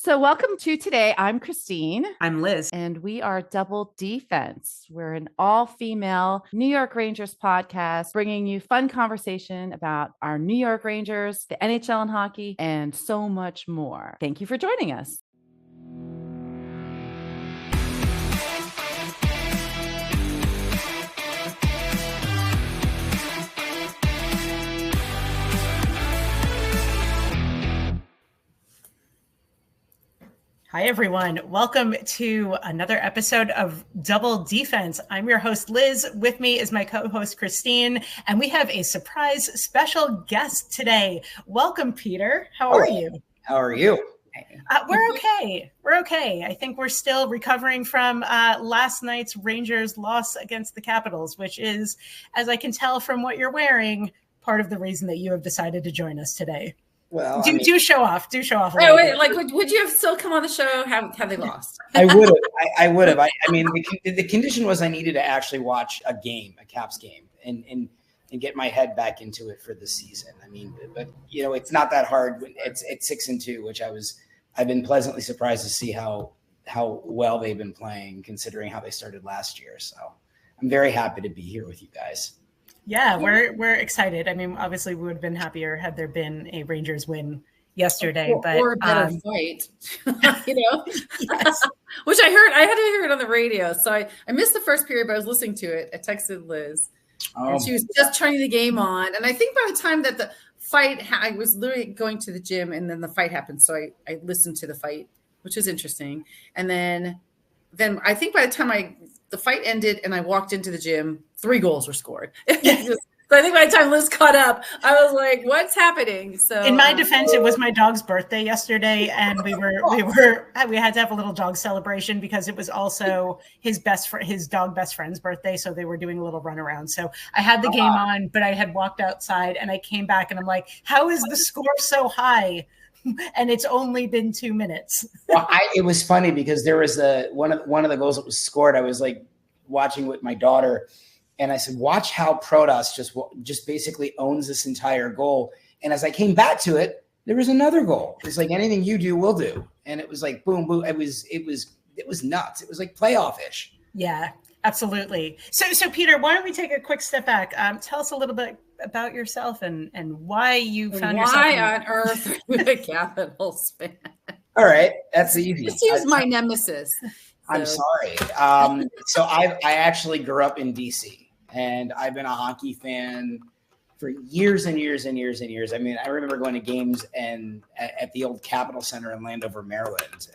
So welcome to today. I'm Christine. I'm Liz. And we are Double Defense. We're an all-female New York Rangers podcast, bringing you fun conversation about our New York Rangers, the NHL and hockey, and so much more. Thank you for joining us. Hi, everyone. Welcome to another episode of Double Defense. I'm your host, Liz. With me is my co-host, Christine, and we have a surprise special guest today. Welcome, Peter. How are you? How are you? We're okay. We're okay. I think we're still recovering from last night's Rangers loss against the Capitals, which is, as I can tell from what you're wearing, part of the reason that you have decided to join us today. Well, do show off. Do show off. Wait, like, would you have still come on the show? Have they lost? I would have. I would have. I mean, the condition was I needed to actually watch a game, a Caps game, and get my head back into it for the season. I mean, but you know, it's not that hard. It's 6-2, which I've been pleasantly surprised to see how well they've been playing, considering how they started last year. So I'm very happy to be here with you guys. Yeah, we're excited. I mean, obviously, we would have been happier had there been a Rangers win yesterday, or a better fight, you know. Yes. Which I had to hear it on the radio. So I missed the first period, but I was listening to it. I texted Liz, and she was just turning the game on. And I think by the time that the fight, I was literally going to the gym, and then the fight happened. So I listened to the fight, which is interesting. And then I think by the time the fight ended and I walked into the gym, 3 goals were scored. So I think by the time Liz caught up, I was like, what's happening? So in my defense, it was my dog's birthday yesterday, and we had to have a little dog celebration because it was also his dog best friend's birthday. So they were doing a little run around. So I had the game on, but I had walked outside and I came back and I'm like, how is the score so high? And it's only been 2 minutes. Well, it was funny because there was one of the goals that was scored. I was like watching with my daughter, and I said, "Watch how Protas just basically owns this entire goal." And as I came back to it, there was another goal. It's like anything you do, we'll do, and it was like boom, boom. It was nuts. It was like playoff-ish. Yeah, absolutely. So Peter, why don't we take a quick step back? Tell us a little bit about yourself and why you found yourself. Why on earth are you a Capitals fan? All right, that's easy. This is my nemesis. I'm sorry. So I actually grew up in DC, and I've been a hockey fan for years and years and years and years. I mean, I remember going to games and at the old Capitol Center in Landover, Maryland,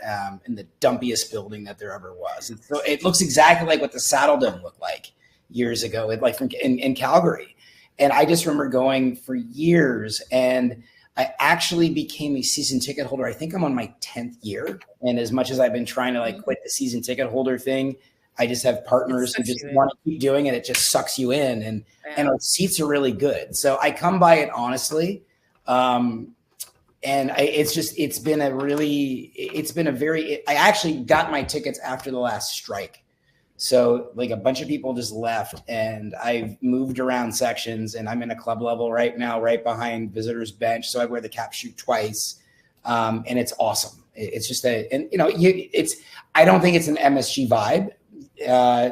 in the dumpiest building that there ever was. And so it looks exactly like what the Saddle Dome looked like years ago, in Calgary. And I just remember going for years, and I actually became a season ticket holder. I think I'm on my 10th year. And as much as I've been trying to quit the season ticket holder thing, I just have partners who just want to keep doing it. It just sucks you in, and our seats are really good. So I come by it honestly. I actually got my tickets after the last strike. So like a bunch of people just left, and I've moved around sections, and I'm in a club level right now, right behind visitors bench. So I wear the cap shoot twice. And it's awesome. It's just I don't think it's an MSG vibe.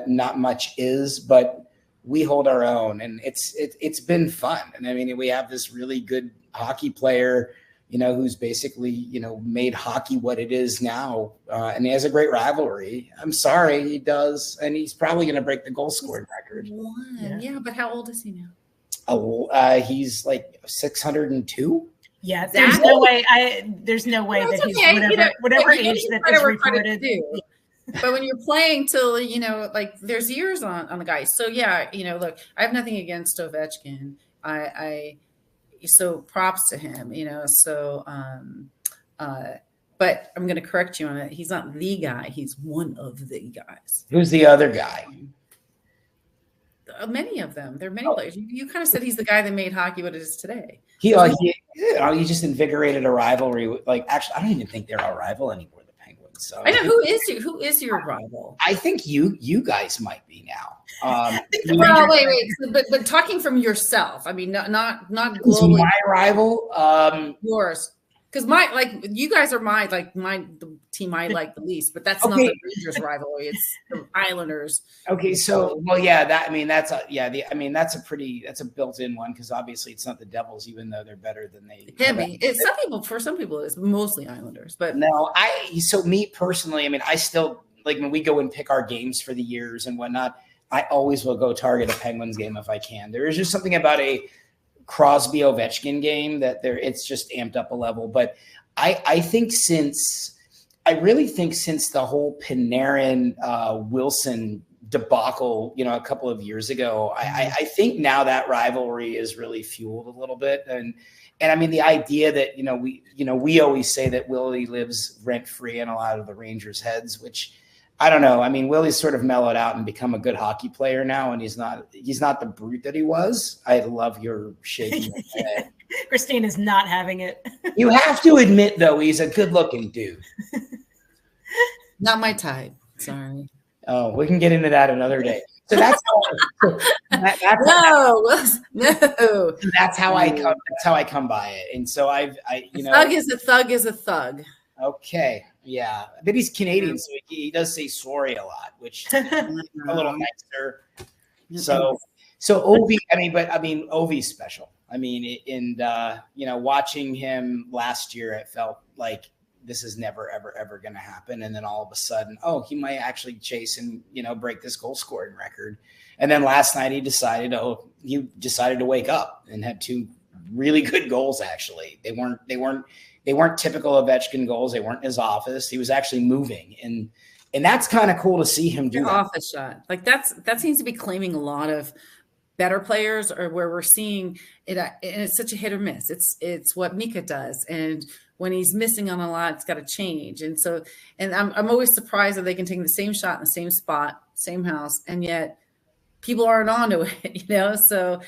Not much is, but we hold our own, and it's been fun. And I mean, we have this really good hockey player, who's basically, made hockey what it is now. And he has a great rivalry. I'm sorry, he does. And he's probably going to break the goal scoring record. Yeah, but how old is he now? Oh, he's like 602. Yeah, there's no way that he's whatever age that is reported. But when you're playing till, there's years on the guys. So yeah, look, I have nothing against Ovechkin. So props to him, but I'm going to correct you on it. He's not the guy. He's one of the guys. Who's the other guy? Many of them. There are many players. You kind of said he's the guy that made hockey what it is today. He just invigorated a rivalry. Actually, I don't even think they're our rival anymore, the Penguins. So I know who is your rival? I think you guys might be now. Well, wait. But talking from yourself, I mean, not globally. My rival, yours, because you guys are the team I like the least, but that's not the Rangers rivalry. It's the Islanders. Okay, so that's a built-in one because obviously it's not the Devils, even though they're better than they can be. For some people it's mostly Islanders, but no, me personally, I mean, I still like when we go and pick our games for the years and whatnot. I always will go target a Penguins game if I can. There is just something about a Crosby Ovechkin game that it's just amped up a level. But I really think since the whole Panarin Wilson debacle, a couple of years ago, I think now that rivalry is really fueled a little bit. And I mean, the idea that, we always say that Willie lives rent free in a lot of the Rangers' heads, which I don't know. I mean, Willie's sort of mellowed out and become a good hockey player now, and he's not the brute that he was. I love your shaking your head. Christine is not having it. You have to admit, though, he's a good-looking dude. Not my type. Sorry. Oh, we can get into that another day. So that's no. That's how I come. That's how I come by it. And so a thug is a thug is a thug. Okay. Yeah, but he's Canadian, so he does say sorry a lot, which is a little nicer. So Ovi, Ovi's special. I mean, watching him last year, it felt like this is never, ever, ever going to happen. And then all of a sudden, he might actually chase and, break this goal scoring record. And then last night he decided to wake up and had two really good goals. Actually, they weren't typical Ovechkin goals. They weren't in his office. He was actually moving. And that's kind of cool to see him do that. Office shot. Like that seems to be claiming a lot of better players, or where we're seeing it. And it's such a hit or miss. It's what Mika does. And when he's missing on a lot, it's got to change. And so, and I'm always surprised that they can take the same shot in the same spot, same house, and yet people aren't onto it, So,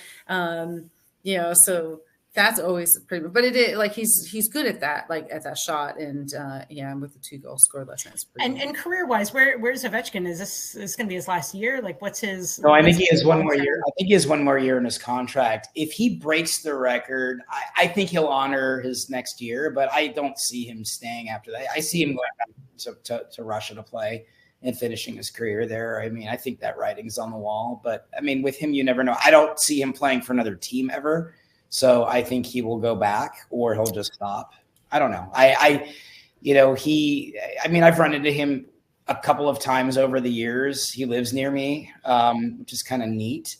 so that's always pretty, but it is like he's good at that, like at that shot, and with the 2 goals scored last night. And career wise, where's Ovechkin? Is this going to be his last year? Like, what's his? No, I think he has one more year. I think he has one more year in his contract. If he breaks the record, I think he'll honor his next year, but I don't see him staying after that. I see him going back to Russia to play and finishing his career there. I mean, I think that writing's on the wall, but I mean, with him, you never know. I don't see him playing for another team ever. So I think he will go back or he'll just stop. I don't know. I've run into him a couple of times over the years. He lives near me, which is kind of neat.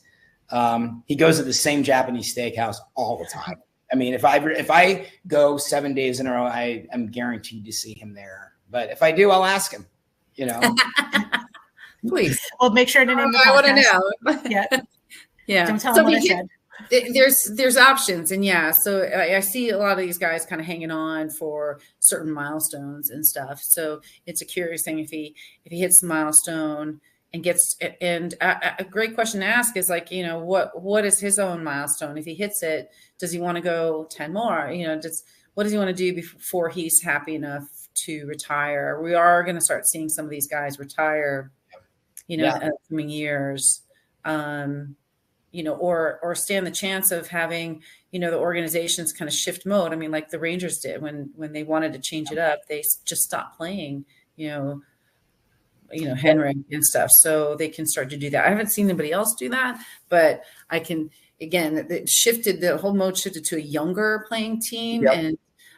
He goes to the same Japanese steakhouse all the time. I mean, if I go 7 days in a row, I am guaranteed to see him there. But if I do, I'll ask him, Please. Well, make sure to name the podcast. I want to know. Yeah. Yeah. Don't tell him what I said. There's options, and so I see a lot of these guys kind of hanging on for certain milestones and stuff. So it's a curious thing if he hits the milestone and gets, and a great question to ask is like, what is his own milestone? If he hits it, does he want to go 10 more? What does he want to do before he's happy enough to retire? We are going to start seeing some of these guys retire, in the coming years. Or stand the chance of having, the organizations kind of shift mode. I mean, like the Rangers did when they wanted to change it up, they just stopped playing, Henry and stuff. So they can start to do that. I haven't seen anybody else do that, but I can, again, the whole mode shifted to a younger playing team. Yep.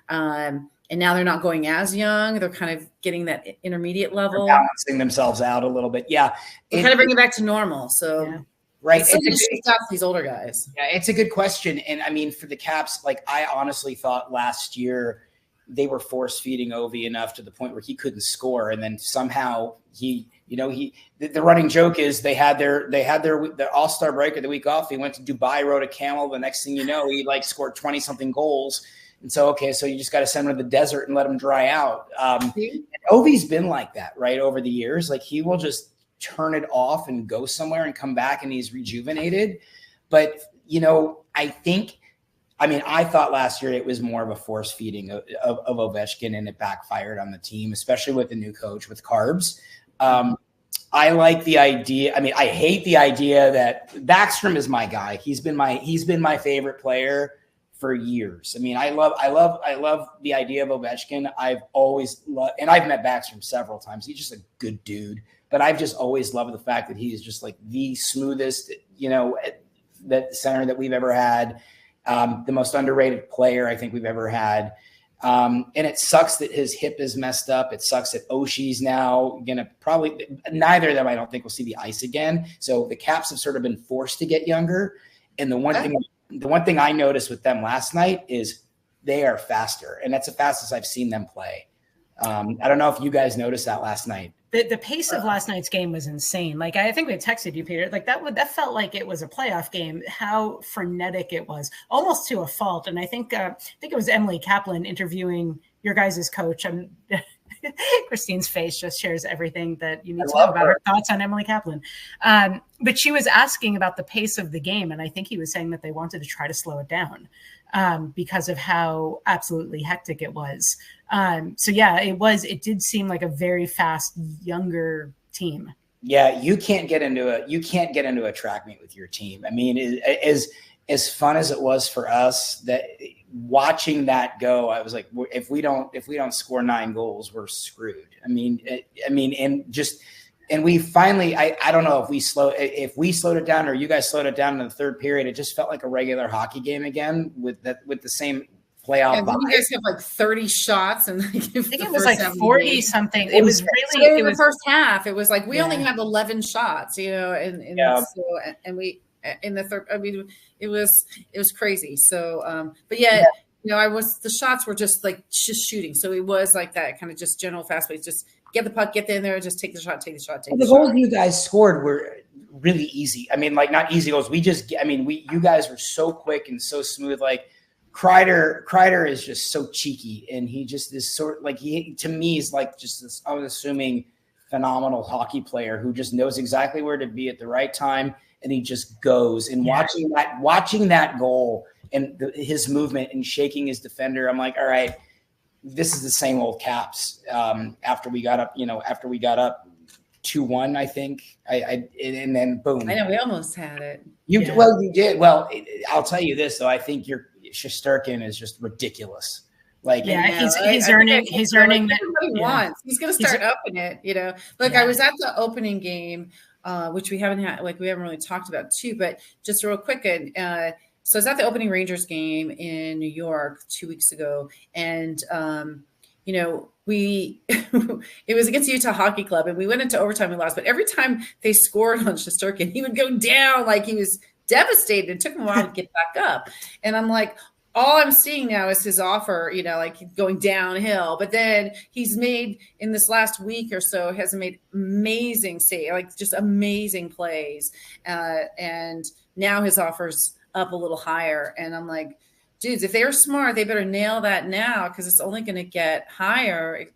And now they're not going as young. They're kind of getting that intermediate level. They're balancing themselves out a little bit. Yeah. Kind of bring it back to normal. So. Yeah. Right. It's stop these older guys. Yeah, it's a good question. And I mean, for the Caps, like I honestly thought last year they were force feeding Ovi enough to the point where he couldn't score. And then somehow the running joke is they had their All-Star break of the week off. He went to Dubai, rode a camel. The next thing you know, he scored 20 something goals. And so you just got to send him to the desert and let him dry out. Ovi's been like that, right? Over the years, like he will just turn it off and go somewhere and come back and he's rejuvenated. But, I thought last year it was more of a force feeding of Ovechkin, and it backfired on the team, especially with the new coach with Carbs. I like the idea. I mean, I hate the idea that Backstrom is my guy. He's been my favorite player for years. I mean, I love the idea of Ovechkin. I've always loved, and I've met Backstrom several times. He's just a good dude, but I've just always loved the fact that he's just like the smoothest, that center that we've ever had, the most underrated player I think we've ever had. And it sucks that his hip is messed up. It sucks that Oshie's now neither of them I don't think will see the ice again. So the Caps have sort of been forced to get younger. And the one thing I noticed with them last night is they are faster, and that's the fastest I've seen them play. I don't know if you guys noticed that last night. The pace of last night's game was insane. Like, I think we texted you, Peter. Like that felt like it was a playoff game. How frenetic it was, almost to a fault. And I think it was Emily Kaplan interviewing your guys' coach. Christine's face just shares everything that you need to know about her thoughts on Emily Kaplan. But she was asking about the pace of the game, and I think he was saying that they wanted to try to slow it down because of how absolutely hectic it was. So yeah, it did seem like a very fast, younger team. Yeah, you can't get into a track meet with your team. I mean, as fun as it was for us, that watching that go, I was like, if we don't score 9 goals, we're screwed. And we finally, I don't know if we slowed it down or you guys slowed it down in the third period. It just felt like a regular hockey game again with the same playoff. And you guys have like 30 shots, and I think it was like 40 something. It was really so in the first half. It was like we only had 11 shots, and we in the third. I mean, it was crazy. So, but yeah. The shots were just shooting. So it was like that kind of just general fast pace. Just get the puck, get in there, just take the shot. The goals you guys scored were really easy. I mean, like not easy goals. You guys were so quick and so smooth. Like Kreider is just so cheeky, and he just is to me is like just this, I was assuming, phenomenal hockey player who just knows exactly where to be at the right time, and he just goes. And watching that goal and his movement and shaking his defender, I'm like, all right, this is the same old Caps. After we got up 2-1, I think. And then boom. I know we almost had it. Well, you did. Well, I'll tell you this though. I think your Shesterkin is just ridiculous. Like, he's earning that he wants. He's going to start upping it. Look, I was at the opening game, which we haven't really talked about too, but just real quick. So I was at the opening Rangers game in New York 2 weeks ago, and it was against Utah Hockey Club, and we went into overtime and lost. But every time they scored on Shesterkin, he would go down like he was devastated. It took him a while to get back up, and I'm like, all I'm seeing now is his offer, like going downhill. But then he's made in this last week or so has made amazing just amazing plays, and now his offer's up a little higher. And I'm like, dudes, if they're smart, they better nail that now, because it's only going to get higher,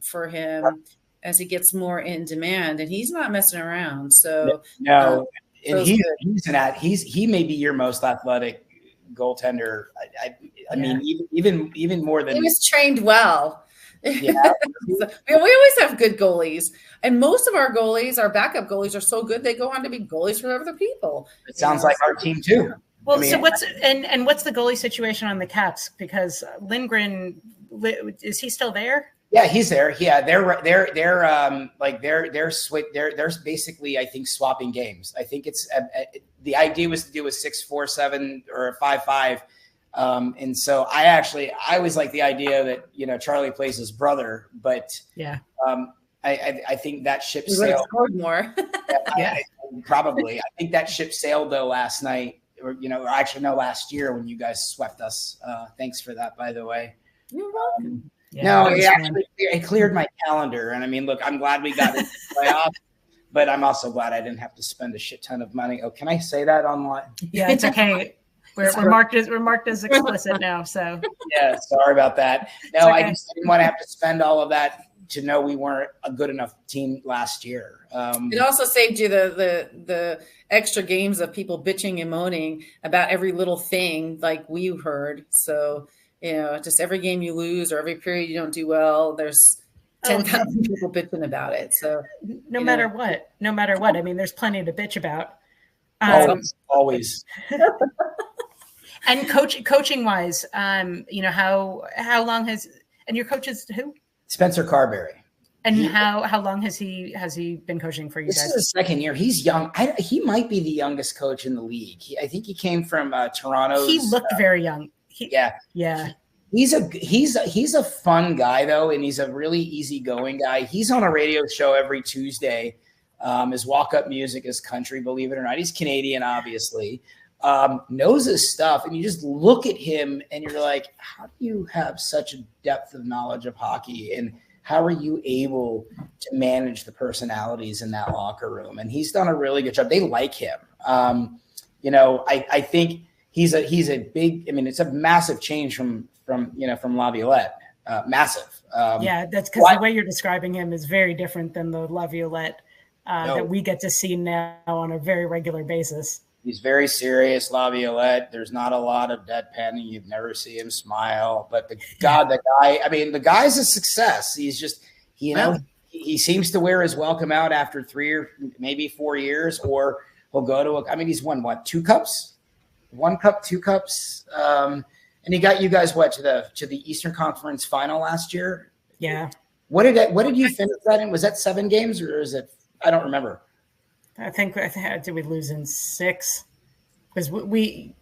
for him as he gets more in demand, and he's not messing around. So no, and he may be your most athletic goaltender. I mean, even more than he was trained well. Yeah. We always have good goalies, and most of our backup goalies are so good they go on to be goalies for other people. It sounds like our team too. Well, so what's the goalie situation on the Caps? Because Lindgren, is he still there? Yeah, he's there. Yeah, they're basically, I think, swapping games. I think it's the idea was to do a 6-4-7 or a 5-5. And so I always like the idea that, Charlie plays his brother, but I think that ship sailed. Scored more. Probably. I think that ship sailed though last night, or last year when you guys swept us. Thanks for that, by the way. You're welcome. It cleared my calendar, and I mean, look, I'm glad we got into the playoff, but I'm also glad I didn't have to spend a shit ton of money. Oh, can I say that online? Yeah, it's okay. We're marked as explicit now, so yeah, sorry about that. No, okay. I just didn't want to have to spend all of that to know we weren't a good enough team last year. It also saved you the extra games of people bitching and moaning about every little thing like we heard. So, just every game you lose or every period you don't do well, there's 10,000 people bitching about it. So no matter what, I mean, there's plenty to bitch about. Always. And coaching wise, how long has, and your coach is who? Spencer Carberry. And how long has he been coaching for you guys? This is his second year. He's young. He might be the youngest coach in the league. I think he came from Toronto. He looked very young. Yeah. He's a fun guy though, and he's a really easygoing guy. He's on a radio show every Tuesday. His walk-up music is country, believe it or not. He's Canadian, obviously. Knows his stuff, and you just look at him and you're like, how do you have such a depth of knowledge of hockey, and how are you able to manage the personalities in that locker room? And he's done a really good job. They like him. I think he's a big, it's a massive change from Laviolette. Massive. That's because the way you're describing him is very different than the Laviolette that we get to see now on a very regular basis. He's very serious, Laviolette. There's not a lot of deadpanning. You'd never see him smile. But the guy's a success. He's just, he seems to wear his welcome out after 3 or maybe 4 years, or he'll go to he's won 2 cups? 1 cup, 2 cups. And he got you guys to the Eastern Conference final last year? Yeah. What did you finish that in? Was that 7 games, or is it, I don't remember. I think did we lose in 6? Because we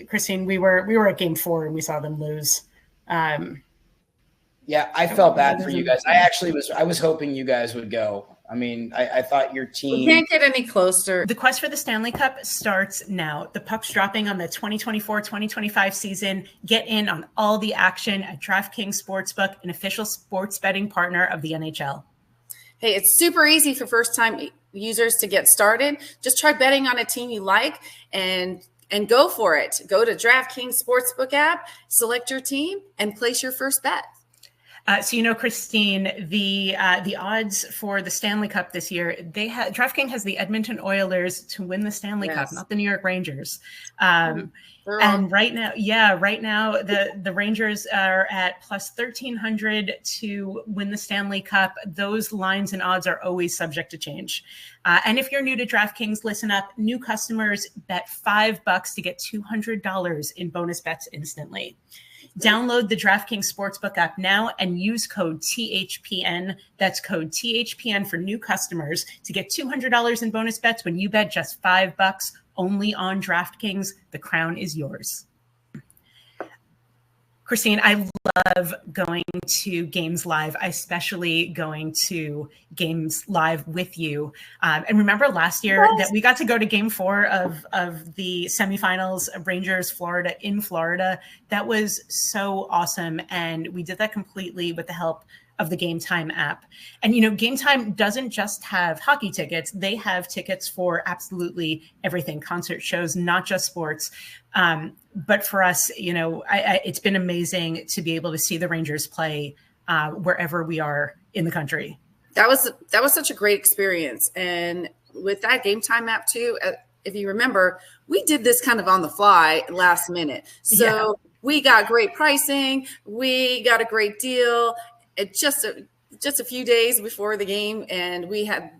Christine, we were at game 4 and we saw them lose. Yeah, I felt bad for you guys. I was hoping you guys would go. I thought your team. We can't get any closer. The quest for the Stanley Cup starts now. The puck's dropping on the 2024-2025 season. Get in on all the action at DraftKings Sportsbook, an official sports betting partner of the NHL. Hey, it's super easy for first-time users to get started. Just try betting on a team you like and go for it. Go to DraftKings Sportsbook app, select your team, and place your first bet. Christine, the odds for the Stanley Cup this year, DraftKings has the Edmonton Oilers to win the Stanley Cup, not the New York Rangers. And right now, the Rangers are at plus 1,300 to win the Stanley Cup. Those lines and odds are always subject to change. And if you're new to DraftKings, listen up. New customers bet $5 to get $200 in bonus bets instantly. Download the DraftKings Sportsbook app now and use code THPN. That's code THPN for new customers to get $200 in bonus bets when you bet just $5 only on DraftKings. The crown is yours. Christine, I love going to games live, especially going to games live with you. And remember last year that we got to go to game 4 of the semifinals of Rangers Florida in Florida. That was so awesome. And we did that completely with the help of the Game Time app. And, Game Time doesn't just have hockey tickets. They have tickets for absolutely everything, concert shows, not just sports. But for us, it's been amazing to be able to see the Rangers play wherever we are in the country. That was such a great experience. And with that Game Time app too, if you remember, we did this kind of on the fly last minute. So we got great pricing. We got a great deal. It just a few days before the game, and we had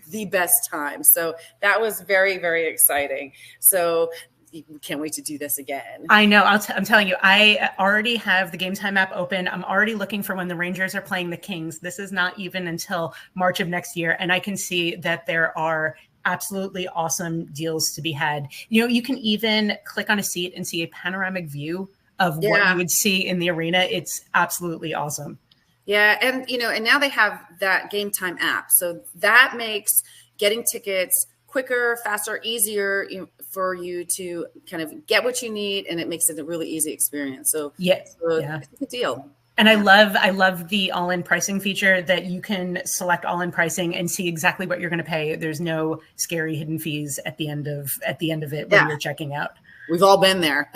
the best time. So that was very, very exciting. So we can't wait to do this again. I know. I'm telling you, I already have the Game Time app open. I'm already looking for when the Rangers are playing the Kings. This is not even until March of next year. And I can see that there are absolutely awesome deals to be had. You can even click on a seat and see a panoramic view of what you would see in the arena. It's absolutely awesome. Yeah. And, and now they have that Game Time app. So that makes getting tickets quicker, faster, easier for you to kind of get what you need. And it makes it a really easy experience. So it's a good deal. And I love the all-in pricing feature that you can select all-in pricing and see exactly what you're going to pay. There's no scary hidden fees at the end of it when you're checking out. We've all been there,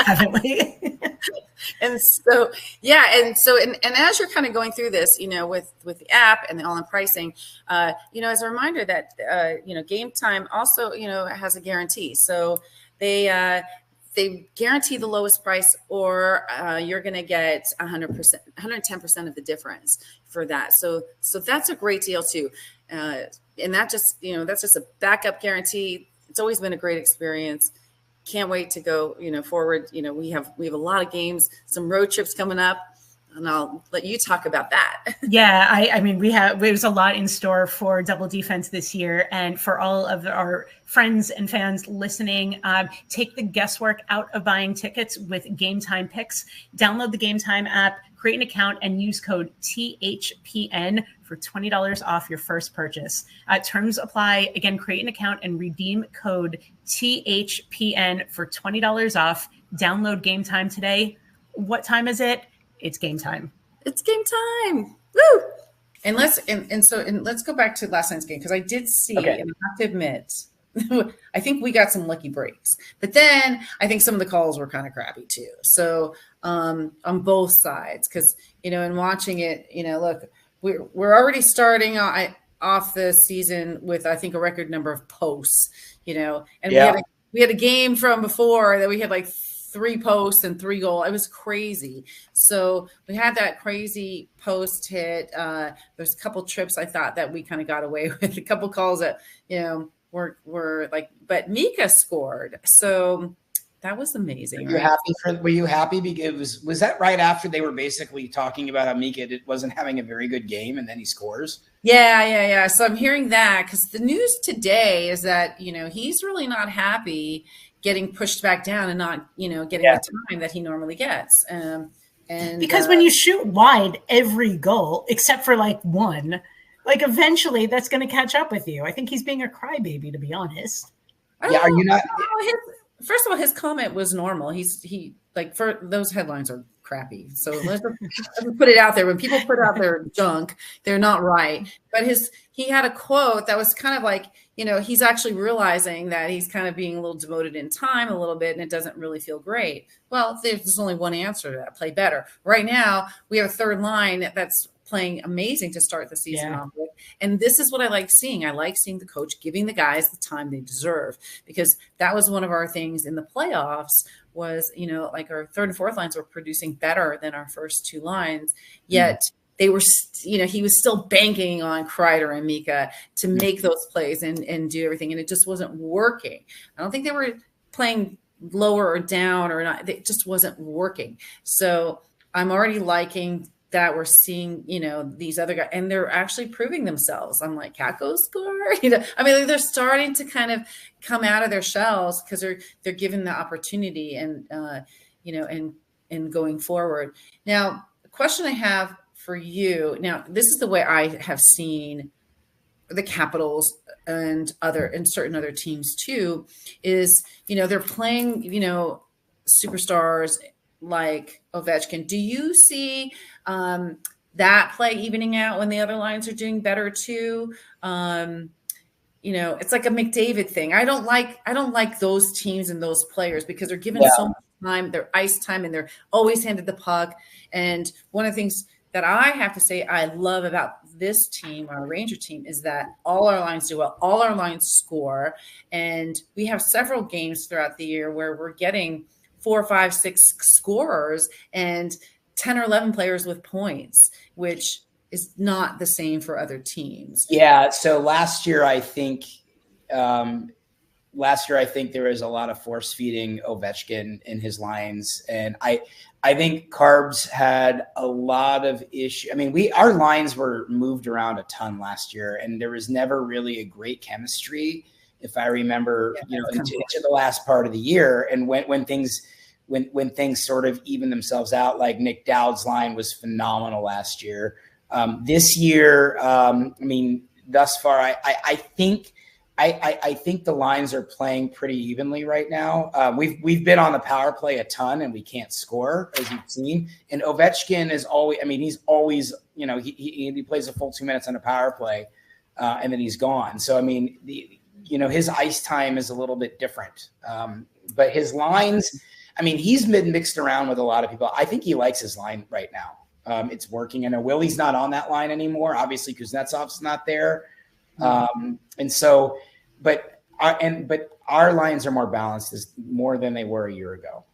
haven't we? And so, and as you're kind of going through this, with the app and the all-in pricing, as a reminder that, Game Time also, has a guarantee. So they guarantee the lowest price, or you're going to get 100%, 110% of the difference for that. So that's a great deal too. And that just, that's just a backup guarantee. It's always been a great experience. can't wait to go, forward. We have a lot of games, some road trips coming up, and I'll let you talk about that. Yeah, I mean, there's a lot in store for Double Defense this year. And for all of our friends and fans listening, take the guesswork out of buying tickets with Game Time Picks. Download the Game Time app, create an account, and use code THPN for $20 off your first purchase. Terms apply. Again, create an account and redeem code THPN for $20 off. Download Game Time today. What time is it? It's game time. It's game time. Woo! And let's go back to last night's game, because I did see, and I have to admit, I think we got some lucky breaks. But then I think some of the calls were kind of crappy too. So on both sides, because in watching it, look, we're already starting off the season with, I think, a record number of posts. And we had a game from before that we had like 3 posts and 3 goals. It was crazy. So we had that crazy post hit. There's a couple trips I thought that we kind of got away with, a couple calls that, were like, but Mika scored. So that was amazing. Were you happy because was that right after they were basically talking about how Mika wasn't having a very good game and then he scores? Yeah. So I'm hearing that, because the news today is that, he's really not happy getting pushed back down and not, getting the time that he normally gets. And because when you shoot wide every goal, except for like one, like eventually that's going to catch up with you. I think he's being a crybaby, to be honest. Yeah, are you not? First of all, his comment was normal. He for those headlines are crappy. So let's put it out there. When people put out their junk, they're not right. But he had a quote that was kind of like, he's actually realizing that he's kind of being a little demoted in time a little bit, and it doesn't really feel great. Well, there's only one answer to that: play better. Right now, we have a third line that's playing amazing to start the season off with. And this is what I like seeing. I like seeing the coach giving the guys the time they deserve, because that was one of our things in the playoffs was, like our third and fourth lines were producing better than our first 2 lines, yet they were, he was still banking on Kreider and Mika to make those plays and do everything. And it just wasn't working. I don't think they were playing lower or down or not. It just wasn't working. So I'm already liking that we're seeing, these other guys, and they're actually proving themselves. I'm like, Kako score, they're starting to kind of come out of their shells, because they're given the opportunity and, and going forward. Now, the question I have for you now, this is the way I have seen the Capitals and certain other teams too, is, they're playing, superstars like Ovechkin. Do you see that play evening out when the other lines are doing better too? It's like a McDavid thing. I don't like those teams and those players, because they're given so much time, their ice time, and they're always handed the puck. And one of the things that I have to say I love about this team, our Ranger team, is that all our lines do well, all our lines score. And we have several games throughout the year where we're getting 4, 5, 6 scorers and 10 or 11 players with points, which is not the same for other teams. Yeah. So last year, I think there was a lot of force feeding Ovechkin in his lines. And I think Carbs had a lot of issue. Our lines were moved around a ton last year, and there was never really a great chemistry, if I remember, into the last part of the year. And when things sort of even themselves out, like Nick Dowd's line was phenomenal last year. This year, thus far, I think the lines are playing pretty evenly right now. We've been on the power play a ton, and we can't score, as you've seen. And Ovechkin is always, he's always, he plays a full 2 minutes on a power play, and then he's gone. So his ice time is a little bit different. But his lines, he's been mixed around with a lot of people. I think he likes his line right now. It's working. I know Willie's not on that line anymore. Obviously, Kuznetsov's not there. But our lines are more balanced, more than they were a year ago.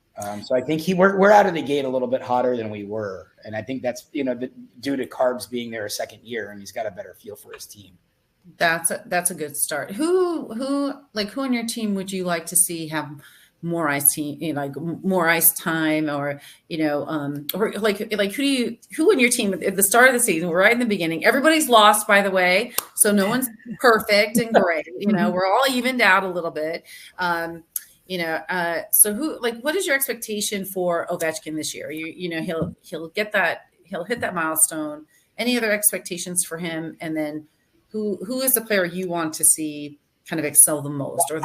So I think we're out of the gate a little bit hotter than we were. And I think that's, due to Carbs being there a second year, and he's got a better feel for his team. That's a good start. Who on your team would you like to see have more ice team, like more ice time, or or like who in your team at the start of the season, right in the beginning, everybody's lost, by the way, so no one's perfect and great. We're all evened out a little bit. So what is your expectation for Ovechkin this year? He'll get that, he'll hit that milestone. Any other expectations for him? And then who is the player you want to see kind of excel the most? Or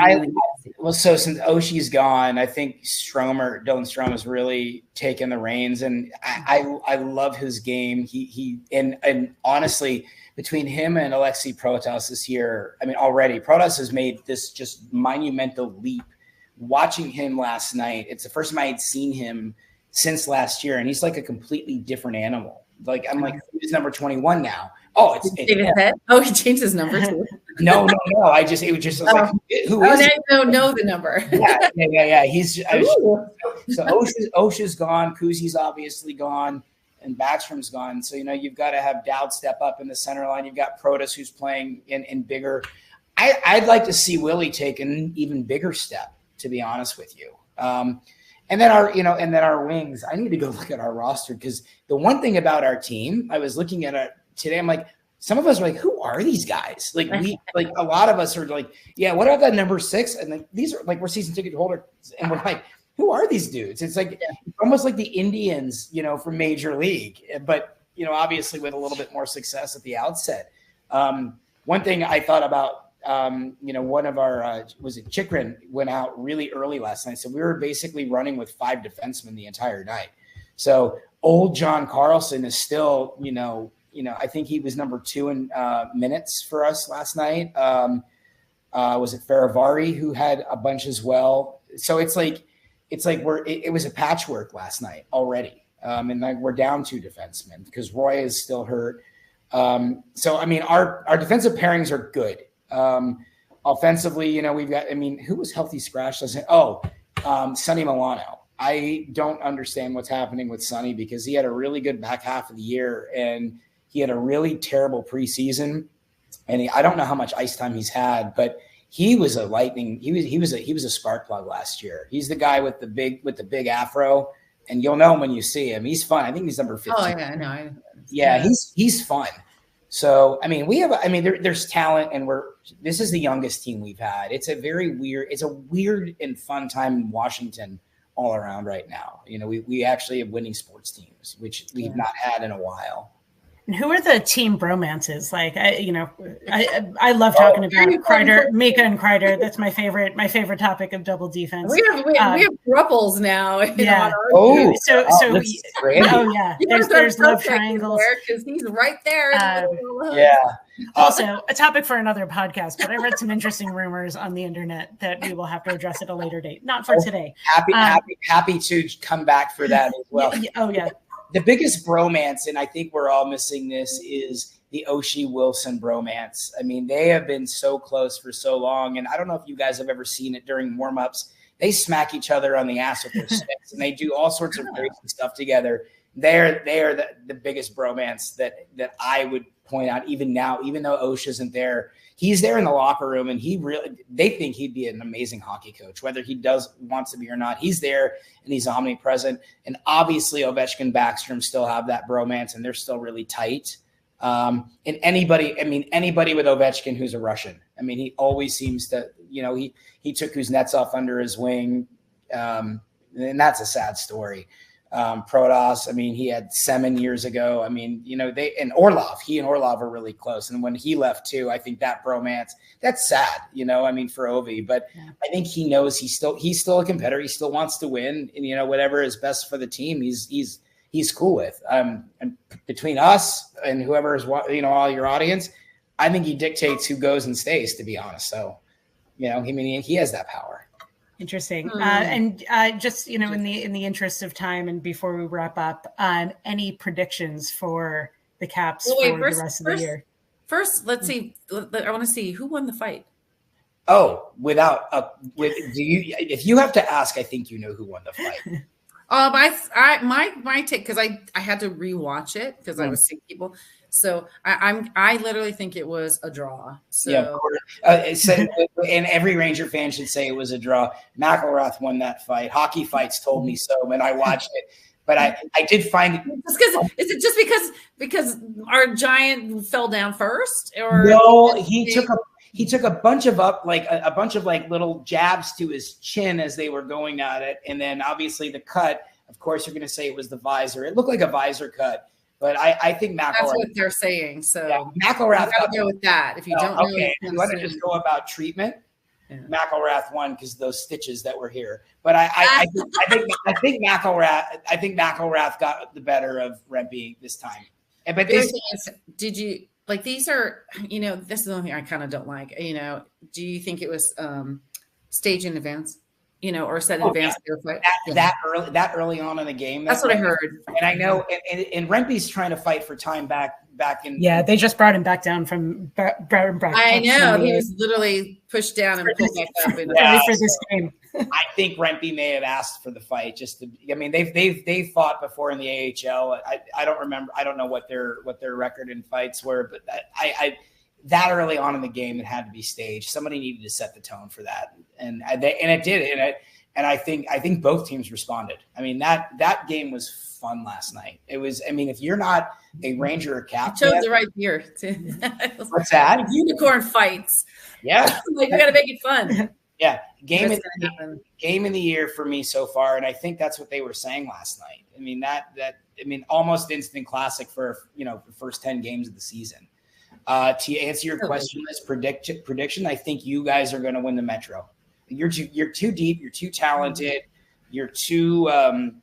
so since Oshie's gone, I think Dylan Strome has really taken the reins, and I love his game. And honestly, between him and Alexei Protas this year, I mean, already Protas has made this just monumental leap. Watching him last night, it's the first time I had seen him since last year, and he's like a completely different animal. Like, I'm like, he's number 21 now. Oh, he changed his number too. No. It was just like, who is? I don't know the number. Yeah. So Osha's gone. Kuzi's obviously gone, and Backstrom's gone. So you've got to have Dowd step up in the center line. You've got Protas, who's playing in bigger. I'd like to see Willie take an even bigger step, to be honest with you. And then our wings. I need to go look at our roster, because the one thing about our team, I was looking at it today. I'm like, some of us are like, who are these guys? Like a lot of us are like, yeah, what about that number 6? And like, these are like, we're season ticket holders, and we're like, who are these dudes? It's like almost like the Indians, from Major League, but obviously with a little bit more success at the outset. One thing I thought about. One of our Chikrin went out really early last night, so we were basically running with 5 defensemen the entire night. So old John Carlson is still, I think he was number 2 in minutes for us last night. Was it Faravari who had a bunch as well? So it's like it was a patchwork last night already, and like we're down 2 defensemen because Roy is still hurt. So I mean, our defensive pairings are good. Offensively, we've got, who was healthy scratch? Sonny Milano. I don't understand what's happening with Sonny, because he had a really good back half of the year and he had a really terrible preseason. And I don't know how much ice time he's had, but he was a lightning. He was a spark plug last year. He's the guy with the big afro, and you'll know him when you see him. He's fun. I think he's number 15. Oh yeah, I know. Yeah, he's fun. So, there's talent, and this is the youngest team we've had. It's a weird and fun time in Washington all around right now. We actually have winning sports teams, which we've not had in a while. And who are the team bromances? Like, I love talking about Kreider, Mika and Kreider. That's my favorite topic of double defense. We have thruples now. Yeah. There's love triangles, because he's right there. Also, a topic for another podcast. But I read some interesting rumors on the internet that we will have to address at a later date. Not for today. Happy to come back for that as well. Yeah. The biggest bromance, and I think we're all missing this, is the Oshie-Wilson bromance. They have been so close for so long, and I don't know if you guys have ever seen it during warm-ups. They smack each other on the ass with their sticks, and they do all sorts of crazy stuff together. They are the biggest bromance that I would point out even now, even though Osh isn't there. He's there in the locker room, and they think he'd be an amazing hockey coach, whether he wants to be or not. He's there, and he's omnipresent. And obviously, Ovechkin, Backstrom still have that bromance, and they're still really tight. And anybody with Ovechkin who's a Russian. He always seems to, he took Kuznetsov under his wing, and that's a sad story. Protas, he had Semin years ago. And Orlov, he and Orlov are really close. And when he left too, I think that bromance, that's sad, for Ovi. But I think he knows he's still a competitor. He still wants to win, and whatever is best for the team, he's cool with. And between us and whoever is, all your audience, I think he dictates who goes and stays, to be honest. So, he has that power. Interesting. And just, in the interest of time and before we wrap up, any predictions for the Caps the rest of the year? First, let's see. I want to see who won the fight. Oh, if you have to ask, I think you know who won the fight. My take, because I had to rewatch it because I was seeing people. So I literally think it was a draw. So yeah, of course. And every Ranger fan should say it was a draw. McElrath won that fight. Hockey Fights told me so, and I watched it. But I did find it. Is it just because our giant fell down first, or no? He took a bunch of little jabs to his chin as they were going at it, and then obviously the cut. Of course, you're going to say it was the visor. It looked like a visor cut, but I think McElrath. That's what they're saying. So McElrath got to go with that. If you don't know, okay. If you want to just go about treatment. Yeah. McElrath won because of those stitches that were here. But I think McElrath got the better of Rempe this time. But did you like these are, this is the only thing I kind of don't like. Do you think it was staged in advance? Or set in advance that early on in the game. That's what I heard. And I know and Rempe's trying to fight for time back in. Yeah, they just brought him back down from. I know he was literally pushed down and pulled back up. For this game, I think Rempe may have asked for the fight. They've fought before in the AHL. I don't remember. I don't know what their record in fights were, but I that early on in the game, it had to be staged. Somebody needed to set the tone for that, and it did. And I think both teams responded. I mean, that game was fun last night. It was. I mean, if you're not a Ranger or Cap, you chose the right beer. What's that? Unicorn fights. Yeah, we got to make it fun. Yeah, game in the year for me so far, and I think that's what they were saying last night. I mean, almost instant classic for the first 10 games of the season. To answer your question, this prediction, I think you guys are going to win the Metro. You're too deep. You're too talented. You're too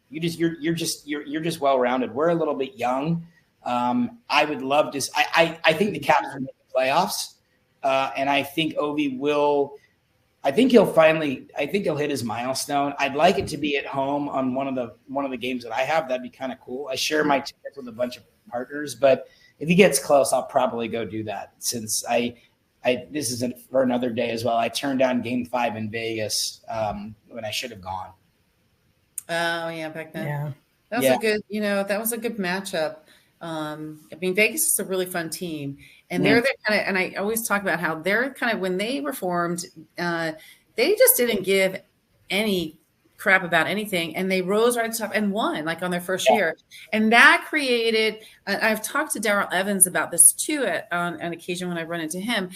you're just well rounded. We're a little bit young. I would love to. I think the Caps will make the playoffs, and I think Ovi will. I think he'll hit his milestone. I'd like it to be at home on one of the games that I have. That'd be kind of cool. I share my tickets with a bunch of partners, but if he gets close, I'll probably go do that. Since this isn't for another day as well. I turned down Game 5 in Vegas when I should have gone. Oh yeah, back then. Yeah, that was a good. That was a good matchup. Vegas is a really fun team, and they're kind of. And I always talk about how they're kind of when they were formed, they just didn't give any crap about anything, and they rose right to the top and won like on their first year, and that created. I've talked to Darrell Evans about this too on an occasion when I run into him.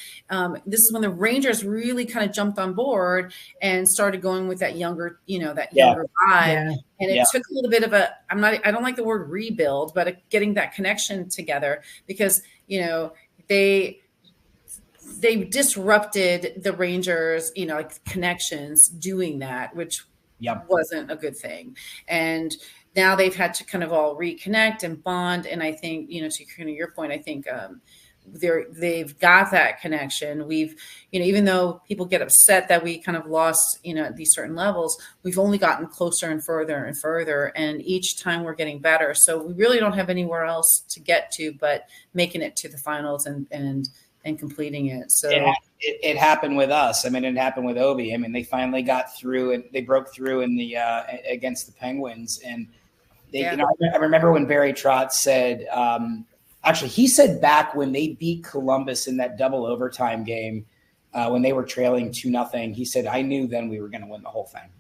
This is when the Rangers really kind of jumped on board and started going with that younger, younger vibe, and it took a little bit of a. I don't like the word rebuild, but getting that connection together because they disrupted the Rangers, connections doing that, which wasn't a good thing. And now they've had to kind of all reconnect and bond. And I think, to kind of your point, I think they've got that connection. We've, even though people get upset that we kind of lost, at these certain levels, we've only gotten closer and further and further. And each time we're getting better. So we really don't have anywhere else to get to, but making it to the finals and completing it. So it happened with us. I mean, it happened with Obi. I mean, they finally got through and they broke through in the against the Penguins. And they, I remember when Barry Trotz said, actually, he said back when they beat Columbus in that double overtime game, when they were trailing 2-0, he said, I knew then we were going to win the whole thing,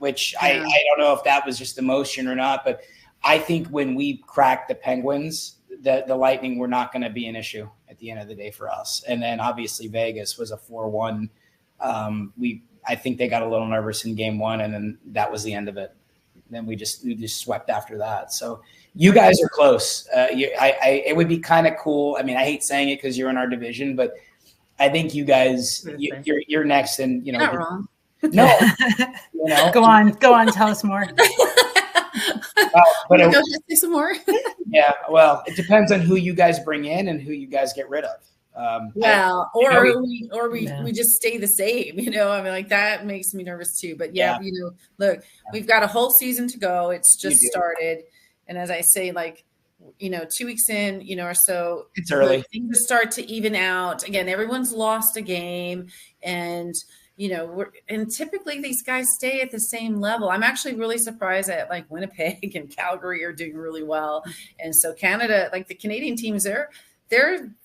which I don't know if that was just emotion or not, but I think when we cracked the Penguins, the Lightning were not going to be an issue at the end of the day for us. And then obviously Vegas was a 4-1. I think they got a little nervous in game 1, and then that was the end of it. Then we just swept after that. So you guys are close. It would be kind of cool. I mean, I hate saying it because you're in our division, but I think you guys, you're next. And you're not wrong. No, Go on, tell us more. But say some more. Yeah, well, it depends on who you guys bring in and who you guys get rid of. We just stay the same. Like that makes me nervous too. But look, we've got a whole season to go. It's just started, and as I say, 2 weeks in, or so, it's early. Things start to even out. Again, everyone's lost a game, and and typically these guys stay at the same level. I'm actually really surprised that Winnipeg and Calgary are doing really well. And so Canada, the Canadian teams,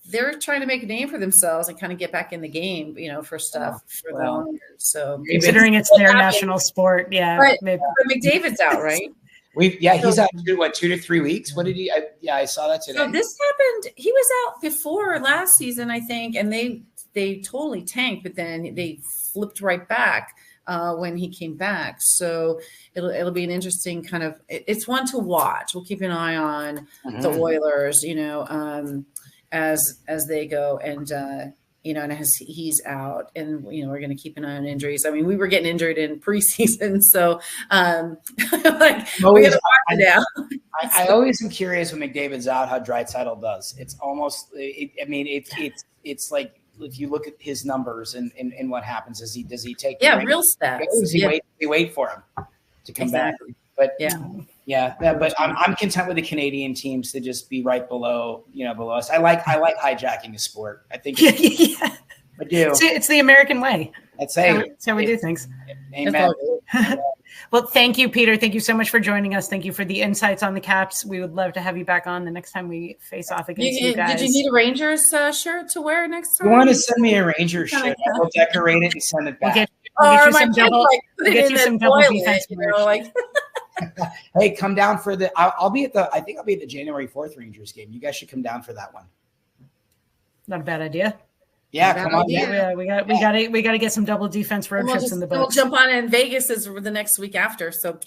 they're trying to make a name for themselves and kind of get back in the game, for stuff for the owners. So considering it's their national sport, but McDavid's out, right? He's out 2 to 3 weeks. What did he? I saw that today. So this happened. He was out before last season, I think, and they totally tanked, but then they flipped right back when he came back. So it'll be an interesting kind of. It's one to watch. We'll keep an eye on the Oilers, as they go and and as he's out, and we're going to keep an eye on injuries. I mean, we were getting injured in preseason, so we got to watch it now. I always am curious when McDavid's out how Draisaitl does. It's almost. It's like if you look at his numbers and what happens, does he take real stats? Does he wait for him to come back? But but I'm content with the Canadian teams to just be right below us. I like hijacking the sport. I think I do. It's the American way. That's how we do things. Amen. Well, thank you, Peter. Thank you so much for joining us. Thank you for the insights on the Caps. We would love to have you back on the next time we face off against you guys. Did you need a Rangers shirt to wear next time? You want to send me a Rangers shirt? I will decorate it and send it back. We'll get you some double defense merch. Hey, come down for the. I'll be at the January 4th Rangers game. You guys should come down for that one. Not a bad idea. Yeah, come on. Yeah, we got to get some double defense road trips in the boat. We'll jump on in Vegas is the next week after. So,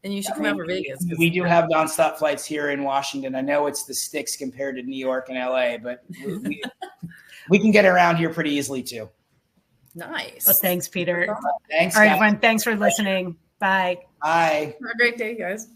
and you should come out for Vegas. We do have nonstop flights here in Washington. I know it's the sticks compared to New York and LA, but we can get around here pretty easily too. Nice. Well, thanks, Peter. Thanks. All right, everyone. Thanks for listening. Bye. Bye. Have a great day, guys.